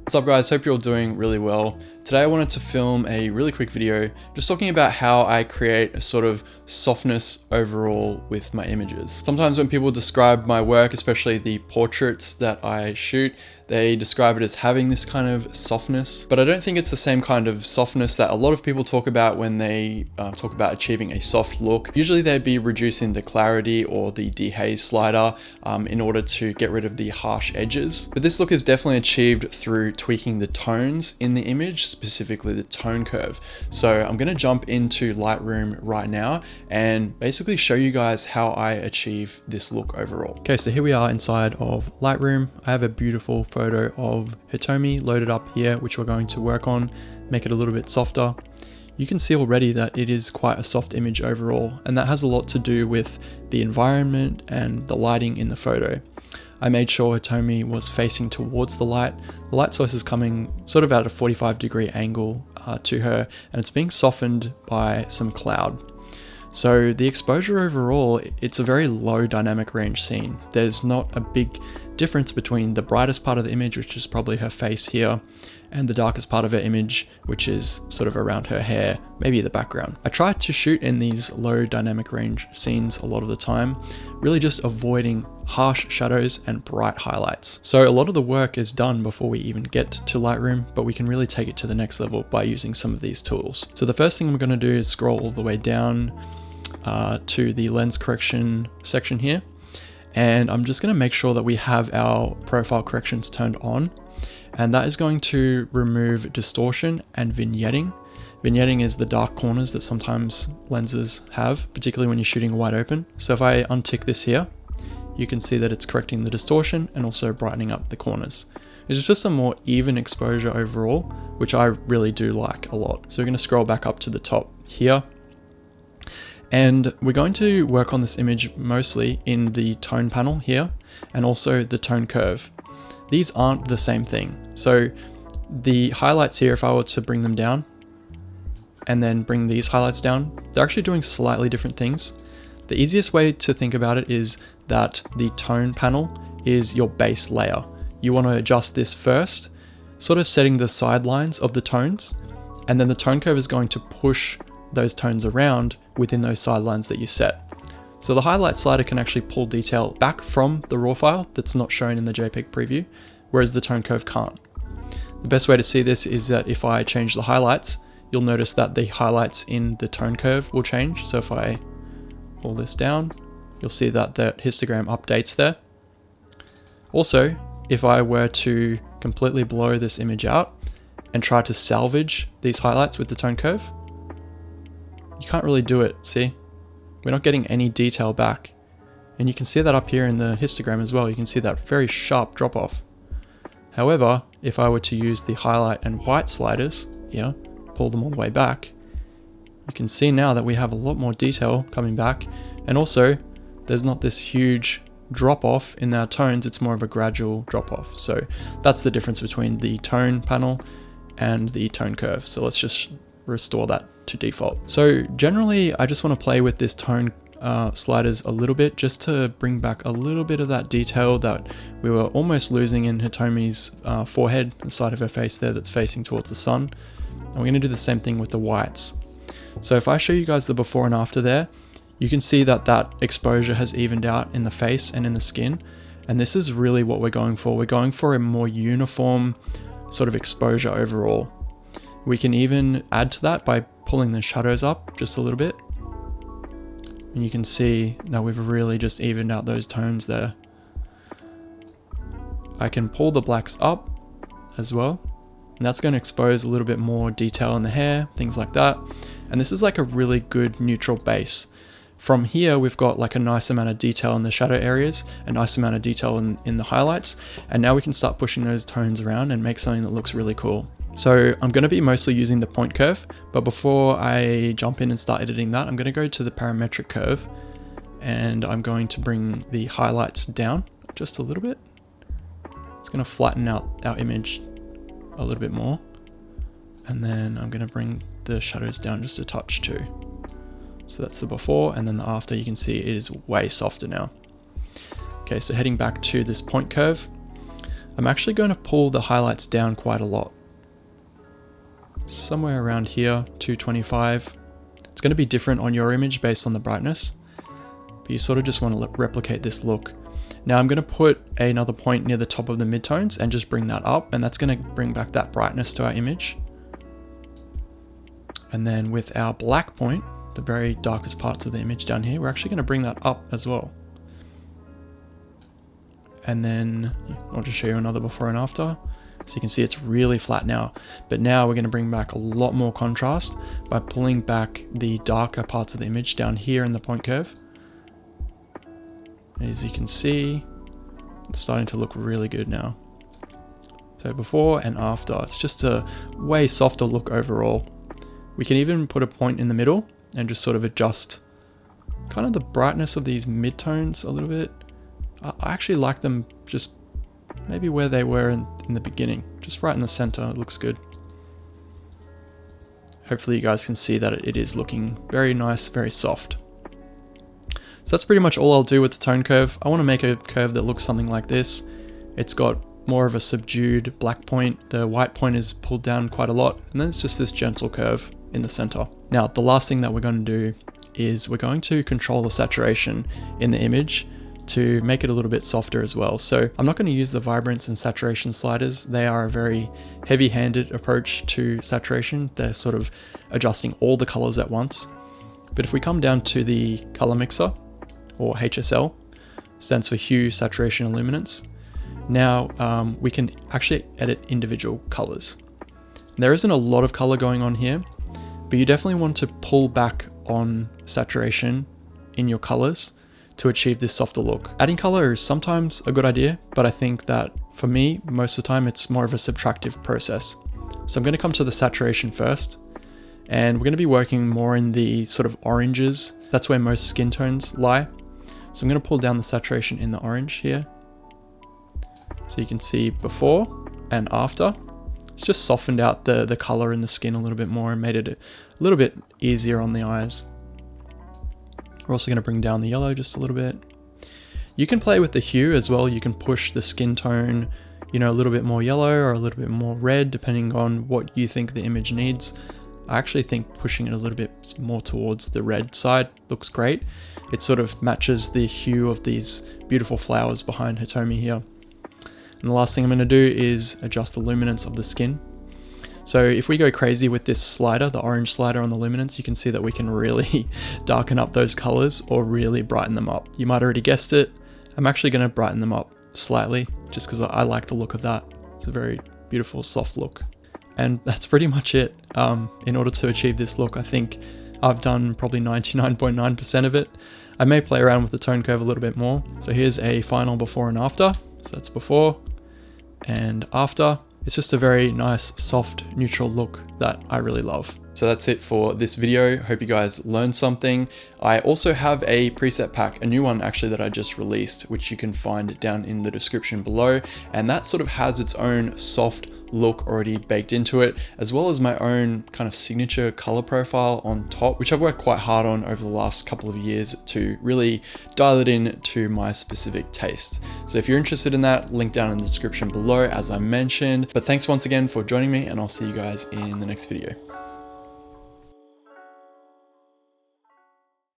What's up guys, hope you're all doing really well. Today I wanted to film a really quick video just talking about how I create a sort of softness overall with my images. Sometimes when people describe my work, especially the portraits that I shoot, they describe it as having this kind of softness, but I don't think it's the same kind of softness that a lot of people talk about when they talk about achieving a soft look. Usually they'd be reducing the clarity or the dehaze slider in order to get rid of the harsh edges. But this look is definitely achieved through tweaking the tones in the image, specifically the tone curve. So I'm going to jump into Lightroom right now and basically show you guys how I achieve this look overall. Okay, so here we are inside of Lightroom. I have a beautiful photo of Hitomi loaded up here, which we're going to work on, make it a little bit softer. You can see already that it is quite a soft image overall, and that has a lot to do with the environment and the lighting in the photo. I made sure Hitomi was facing towards the light. The light source is coming sort of at a 45-degree angle to her, and it's being softened by some cloud. So the exposure overall, it's a very low dynamic range scene. There's not a big difference between the brightest part of the image, which is probably her face here, and the darkest part of her image, which is sort of around her hair, maybe the background. I try to shoot in these low dynamic range scenes a lot of the time, really just avoiding harsh shadows and bright highlights. So a lot of the work is done before we even get to Lightroom, but we can really take it to the next level by using some of these tools. So the first thing I'm going to do is scroll all the way down to the lens correction section here. And I'm just going to make sure that we have our profile corrections turned on. And that is going to remove distortion and vignetting. Vignetting is the dark corners that sometimes lenses have, particularly when you're shooting wide open. So if I untick this here, you can see that it's correcting the distortion and also brightening up the corners. It's just a more even exposure overall, which I really do like a lot. So we're going to scroll back up to the top here. And we're going to work on this image mostly in the tone panel here and also the tone curve. These aren't the same thing. So the highlights here, if I were to bring them down and then bring these highlights down, they're actually doing slightly different things. The easiest way to think about it is that the tone panel is your base layer. You want to adjust this first, sort of setting the sidelines of the tones, and then the tone curve is going to push those tones around within those sidelines that you set. So the highlight slider can actually pull detail back from the raw file that's not shown in the JPEG preview, whereas the tone curve can't. The best way to see this is that if I change the highlights, you'll notice that the highlights in the tone curve will change. So if I pull this down, you'll see that the histogram updates there. Also, if I were to completely blow this image out and try to salvage these highlights with the tone curve, you can't really do it, see? We're not getting any detail back. And you can see that up here in the histogram as well. You can see that very sharp drop off. However, if I were to use the highlight and white sliders here, pull them all the way back, you can see now that we have a lot more detail coming back. And also, there's not this huge drop off in our tones, it's more of a gradual drop off. So that's the difference between the tone panel and the tone curve. So let's just restore that to default. So generally, I just want to play with this tone sliders a little bit just to bring back a little bit of that detail that we were almost losing in Hitomi's forehead, the side of her face there that's facing towards the sun. And we're going to do the same thing with the whites. So if I show you guys the before and after there, you can see that that exposure has evened out in the face and in the skin. And this is really what we're going for. We're going for a more uniform sort of exposure overall. We can even add to that by pulling the shadows up just a little bit. And you can see now we've really just evened out those tones there. I can pull the blacks up as well. And that's going to expose a little bit more detail in the hair, things like that. And this is like a really good neutral base. From here, we've got like a nice amount of detail in the shadow areas, a nice amount of detail in the highlights. And now we can start pushing those tones around and make something that looks really cool. So I'm going to be mostly using the point curve, but before I jump in and start editing that, I'm going to go to the parametric curve and I'm going to bring the highlights down just a little bit. It's going to flatten out our image a little bit more. And then I'm going to bring the shadows down just a touch too. So that's the before, and then the after. You can see it is way softer now. Okay, so heading back to this point curve, I'm actually going to pull the highlights down quite a lot. Somewhere around here, 225. It's going to be different on your image based on the brightness, but you sort of just want to replicate this look. Now I'm going to put another point near the top of the midtones and just bring that up, and that's going to bring back that brightness to our image. And then with our black point, the very darkest parts of the image down here, we're actually going to bring that up as well. And then I'll just show you another before and after. So you can see it's really flat now, but now we're going to bring back a lot more contrast by pulling back the darker parts of the image down here in the point curve. As you can see, it's starting to look really good now. So before and after, it's just a way softer look overall. We can even put a point in the middle and just sort of adjust kind of the brightness of these midtones a little bit. I actually like them just maybe where they were in the beginning, just right in the center. It looks good. Hopefully you guys can see that it is looking very nice, very soft. So that's pretty much all I'll do with the tone curve. I want to make a curve that looks something like this. It's got more of a subdued black point. The white point is pulled down quite a lot, and then it's just this gentle curve in the center. Now, the last thing that we're going to do is we're going to control the saturation in the image to make it a little bit softer as well. So I'm not going to use the vibrance and saturation sliders. They are a very heavy-handed approach to saturation. They're sort of adjusting all the colors at once. But if we come down to the color mixer, or HSL, stands for hue, saturation, and luminance. Now we can actually edit individual colors. There isn't a lot of color going on here, but you definitely want to pull back on saturation in your colors to achieve this softer look. Adding color is sometimes a good idea, but I think that for me, most of the time, it's more of a subtractive process. So I'm going to come to the saturation first, and we're going to be working more in the sort of oranges. That's where most skin tones lie. So I'm going to pull down the saturation in the orange here. So you can see before and after. It's just softened out the color in the skin a little bit more and made it a little bit easier on the eyes. We're also going to bring down the yellow just a little bit. You can play with the hue as well. You can push the skin tone, you know, a little bit more yellow or a little bit more red, depending on what you think the image needs. I actually think pushing it a little bit more towards the red side looks great. It sort of matches the hue of these beautiful flowers behind Hitomi here. And the last thing I'm going to do is adjust the luminance of the skin. So if we go crazy with this slider, the orange slider on the luminance, you can see that we can really darken up those colors or really brighten them up. You might already guessed it. I'm actually going to brighten them up slightly just because I like the look of that. It's a very beautiful, soft look. And that's pretty much it. In order to achieve this look, I think I've done probably 99.9% of it. I may play around with the tone curve a little bit more. So here's a final before and after. So that's before and after. It's just a very nice, soft, neutral look that I really love. So that's it for this video. Hope you guys learned something. I also have a preset pack, a new one actually that I just released, which you can find down in the description below. And that sort of has its own soft look already baked into it, as well as my own kind of signature color profile on top, which I've worked quite hard on over the last couple of years to really dial it in to my specific taste. So if you're interested in that, link down in the description below as I mentioned. But thanks once again for joining me, and I'll see you guys in the next video.